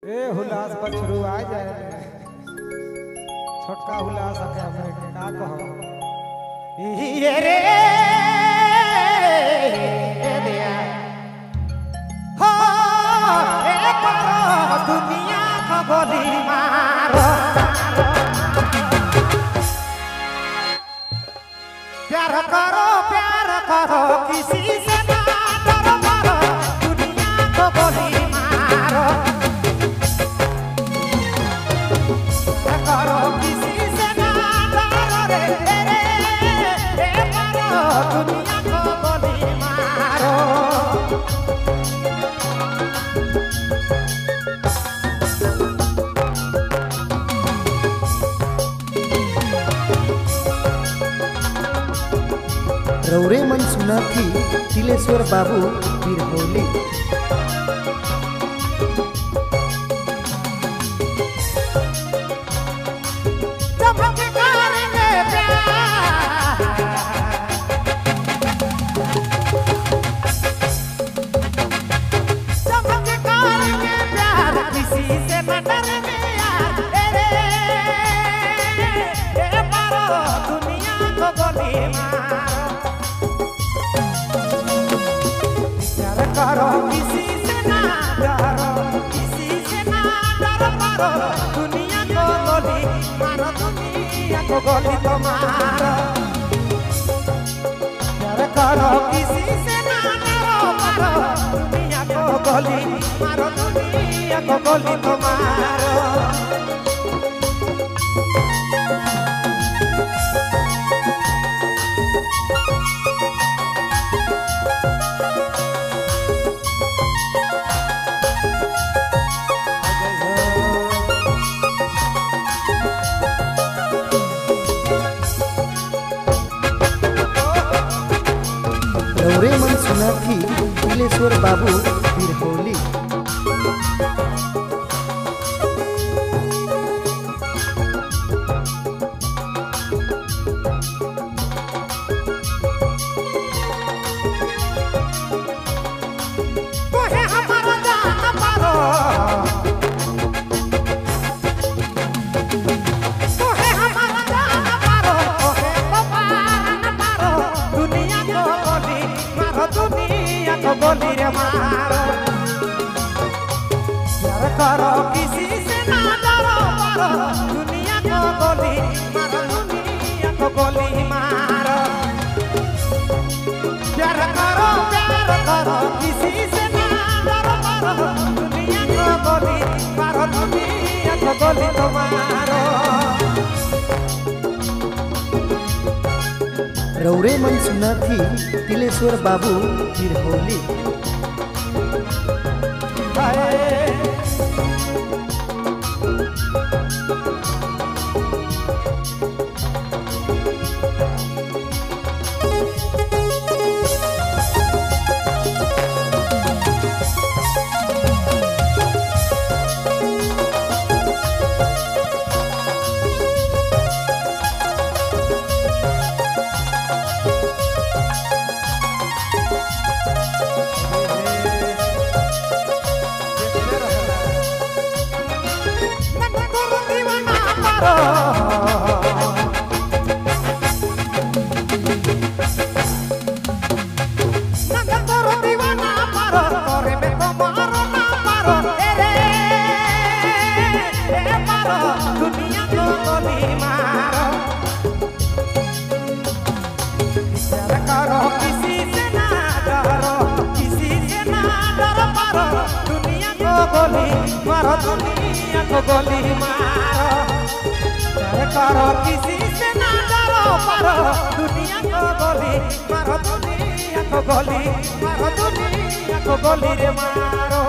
ए हुलास बछरू आ जाए छोटका हुलास के हमरे का कहो ये रे दिया हो ए करो दुनिया को गोली मारो प्यार करो किसी से ना डरो मारो दुनिया को गोली मारो करो किसी से ना डरो रे मारो दुनिया को गोली मारो रौरे मन सुना थी तिलेश्वर बाबू बिरहोली करो किसी से ना डरो मारो दुनिया को गोली मारो दुनिया को गोली तो मारो प्यार करो किसी से ना डरो मारो दुनिया को गोली मारो दुनिया को गोली तो मारो रौरे मन सुना थी तिलेश्वर बाबू बिरहोली गोली रे मारो प्यार करो किसी से ना डरो मारो दुनिया को गोली मारो दुनिया को गोली मारो प्यार करो किसी से ना डरो मारो दुनिया को गोली मारो दुनिया को गोली तो मारो रौरे मन सुना थी तिलेश्वर बाबू बिरहोली मारो दुनिया को गोली मारो प्यार करो किसी से ना डरो मारो दुनिया को गोली मारो दुनिया को गोली मारो दुनिया को गोली रे मारो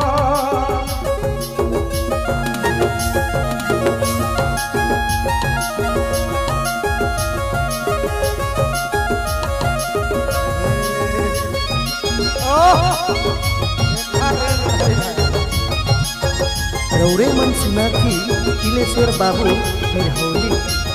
रौरे मन सुना थी तिलेश्वर बाबू बिरहोली।